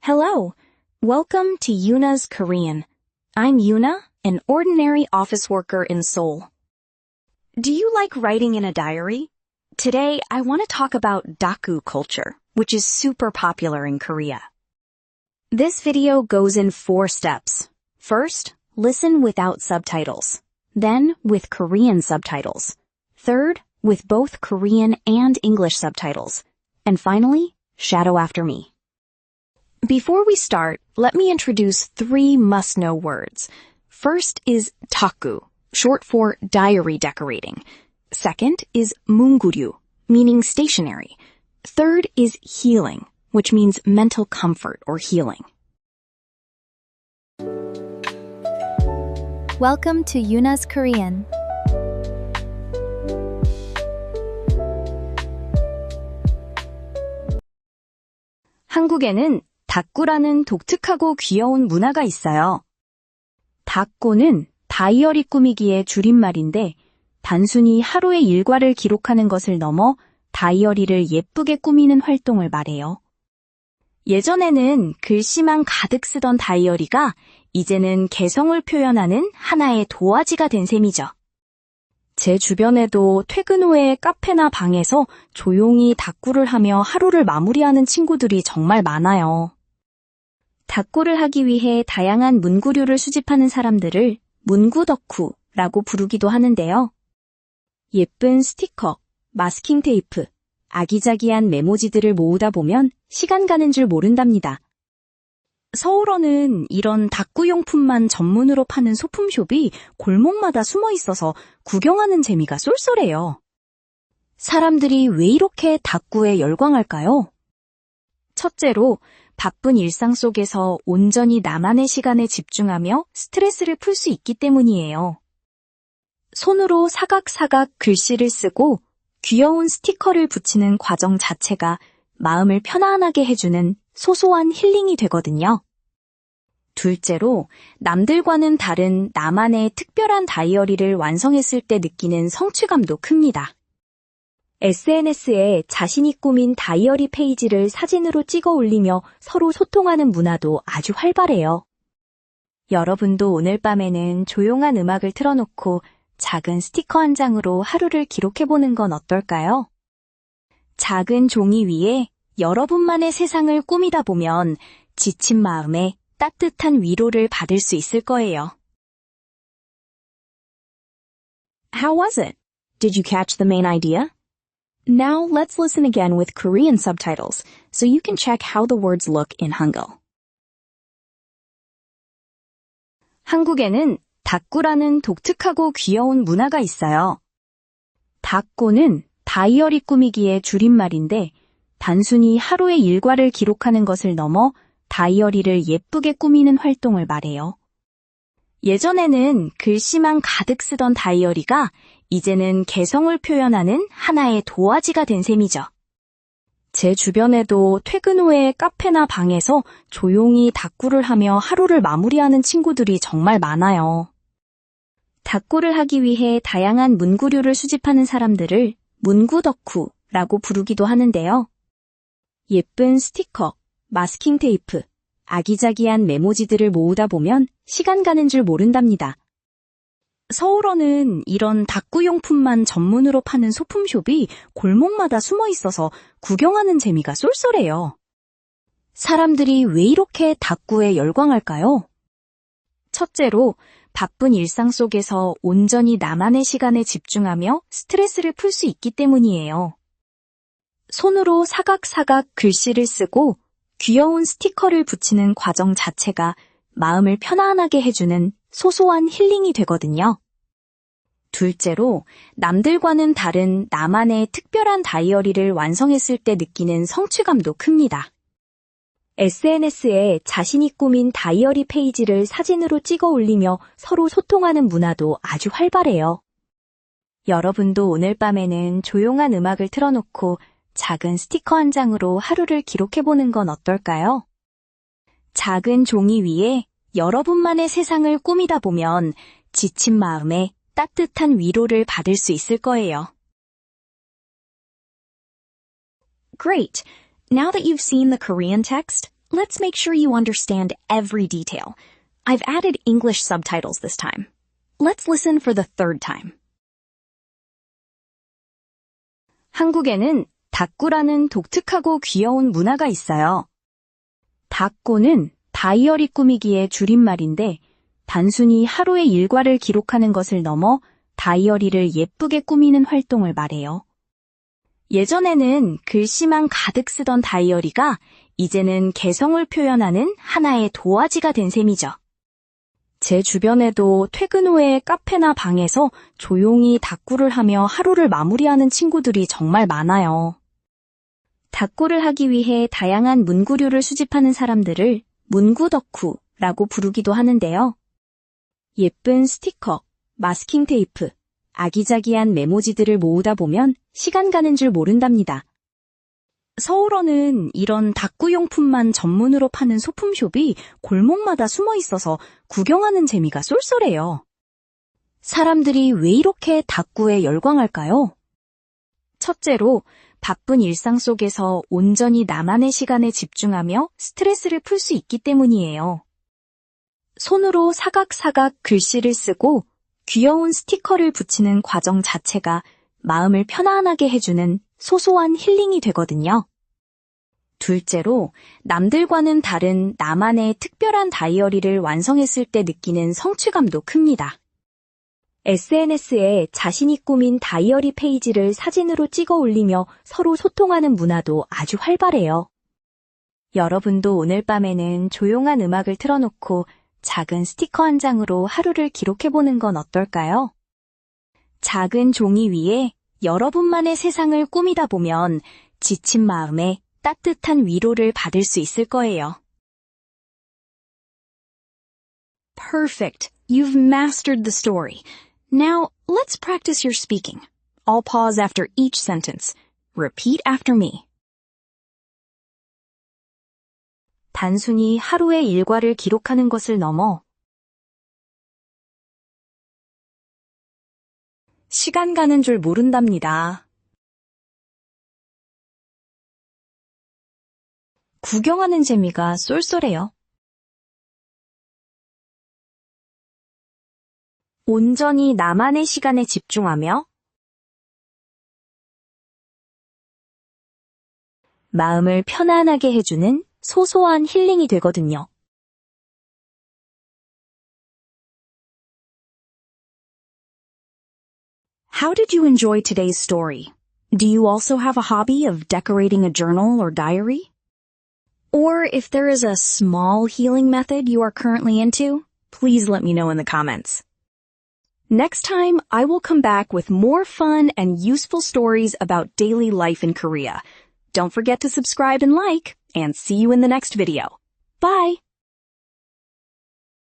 Hello. Welcome to Yuna's Korean. I'm Yuna, an ordinary office worker in Seoul. Do you like writing in a diary? Today, I want to talk about Da-kku culture, which is super popular in Korea. This video goes in 4 steps. First, listen without subtitles. Then, with Korean subtitles. Third, with both Korean and English subtitles. And finally, shadow after me. Before we start, let me introduce 3 must-know words. First is Da-kku, short for diary decorating. Second is mungguryu, meaning stationery. Third is healing, which means mental comfort or healing. Welcome to Yuna's Korean. 한국에는 다꾸라는 독특하고 귀여운 문화가 있어요. 다꾸는 다이어리 꾸미기의 줄임말인데 단순히 하루의 일과를 기록하는 것을 넘어 다이어리를 예쁘게 꾸미는 활동을 말해요. 예전에는 글씨만 가득 쓰던 다이어리가 이제는 개성을 표현하는 하나의 도화지가 된 셈이죠. 제 주변에도 퇴근 후에 카페나 방에서 조용히 다꾸를 하며 하루를 마무리하는 친구들이 정말 많아요. 다꾸를 하기 위해 다양한 문구류를 수집하는 사람들을 문구덕후라고 부르기도 하는데요. 예쁜 스티커, 마스킹 테이프, 아기자기한 메모지들을 모으다 보면 시간 가는 줄 모른답니다. 서울어는 이런 다꾸용품만 전문으로 파는 소품숍이 골목마다 숨어 있어서 구경하는 재미가 쏠쏠해요. 사람들이 왜 이렇게 다꾸에 열광할까요? 첫째로 바쁜 일상 속에서 온전히 나만의 시간에 집중하며 스트레스를 풀 수 있기 때문이에요. 손으로 사각사각 글씨를 쓰고 귀여운 스티커를 붙이는 과정 자체가 마음을 편안하게 해주는 소소한 힐링이 되거든요. 둘째로 남들과는 다른 나만의 특별한 다이어리를 완성했을 때 느끼는 성취감도 큽니다. SNS에 자신이 꾸민 다이어리 페이지를 사진으로 찍어 올리며 서로 소통하는 문화도 아주 활발해요. 여러분도 오늘 밤에는 조용한 음악을 틀어놓고 작은 스티커 한 장으로 하루를 기록해보는 건 어떨까요? 작은 종이 위에 여러분만의 세상을 꾸미다 보면 지친 마음에 따뜻한 위로를 받을 수 있을 거예요. How was it? Did you catch the main idea? Now let's listen again with Korean subtitles so you can check how the words look in Hangul. 한국에는 다꾸라는 독특하고 귀여운 문화가 있어요. 다꾸는 다이어리 꾸미기의 줄임말인데 단순히 하루의 일과를 기록하는 것을 넘어 다이어리를 예쁘게 꾸미는 활동을 말해요. 예전에는 글씨만 가득 쓰던 다이어리가 이제는 개성을 표현하는 하나의 도화지가 된 셈이죠. 제 주변에도 퇴근 후에 카페나 방에서 조용히 다꾸를 하며 하루를 마무리하는 친구들이 정말 많아요. 다꾸를 하기 위해 다양한 문구류를 수집하는 사람들을 문구덕후라고 부르기도 하는데요. 예쁜 스티커, 마스킹 테이프, 아기자기한 메모지들을 모으다 보면 시간 가는 줄 모른답니다. 서울어는 이런 다꾸용품만 전문으로 파는 소품숍이 골목마다 숨어 있어서 구경하는 재미가 쏠쏠해요. 사람들이 왜 이렇게 다꾸에 열광할까요? 첫째로 바쁜 일상 속에서 온전히 나만의 시간에 집중하며 스트레스를 풀 수 있기 때문이에요. 손으로 사각사각 글씨를 쓰고 귀여운 스티커를 붙이는 과정 자체가 마음을 편안하게 해주는 소소한 힐링이 되거든요. 둘째로 남들과는 다른 나만의 특별한 다이어리를 완성했을 때 느끼는 성취감도 큽니다. SNS에 자신이 꾸민 다이어리 페이지를 사진으로 찍어 올리며 서로 소통하는 문화도 아주 활발해요. 여러분도 오늘 밤에는 조용한 음악을 틀어놓고 작은 스티커 한 장으로 하루를 기록해보는 건 어떨까요? 작은 종이 위에 여러분만의 세상을 꾸미다 보면 지친 마음에 따뜻한 위로를 받을 수 있을 거예요. Great! Now that you've seen the Korean text, let's make sure you understand every detail. I've added English subtitles this time. Let's listen for the third time. 한국에는 다꾸라는 독특하고 귀여운 문화가 있어요. 다꾸는 다이어리 꾸미기의 줄임말인데 단순히 하루의 일과를 기록하는 것을 넘어 다이어리를 예쁘게 꾸미는 활동을 말해요. 예전에는 글씨만 가득 쓰던 다이어리가 이제는 개성을 표현하는 하나의 도화지가 된 셈이죠. 제 주변에도 퇴근 후에 카페나 방에서 조용히 다꾸를 하며 하루를 마무리하는 친구들이 정말 많아요. 다꾸를 하기 위해 다양한 문구류를 수집하는 사람들을 문구덕후라고 부르기도 하는데요. 예쁜 스티커, 마스킹 테이프, 아기자기한 메모지들을 모으다 보면 시간 가는 줄 모른답니다. 서울어는 이런 다꾸용품만 전문으로 파는 소품숍이 골목마다 숨어 있어서 구경하는 재미가 쏠쏠해요. 사람들이 왜 이렇게 다꾸에 열광할까요? 첫째로 바쁜 일상 속에서 온전히 나만의 시간에 집중하며 스트레스를 풀 수 있기 때문이에요. 손으로 사각사각 글씨를 쓰고 귀여운 스티커를 붙이는 과정 자체가 마음을 편안하게 해주는 소소한 힐링이 되거든요. 둘째로 남들과는 다른 나만의 특별한 다이어리를 완성했을 때 느끼는 성취감도 큽니다. SNS에 자신이 꾸민 다이어리 페이지를 사진으로 찍어 올리며 서로 소통하는 문화도 아주 활발해요. 여러분도 오늘 밤에는 조용한 음악을 틀어놓고 작은 스티커 한 장으로 하루를 기록해보는 건 어떨까요? 작은 종이 위에 여러분만의 세상을 꾸미다 보면 지친 마음에 따뜻한 위로를 받을 수 있을 거예요. Perfect. You've mastered the story. Now, let's practice your speaking. I'll pause after each sentence. Repeat after me. 단순히 하루의 일과를 기록하는 것을 넘어 시간 가는 줄 모른답니다. 구경하는 재미가 쏠쏠해요. 온전히 나만의 시간에 집중하며 마음을 편안하게 해주는 소소한 힐링이 되거든요. How did you enjoy today's story? Do you also have a hobby of decorating a journal or diary? Or if there is a small healing method you are currently into, please let me know in the comments. Next time, I will come back with more fun and useful stories about daily life in Korea. Don't forget to subscribe and like, and see you in the next video. Bye!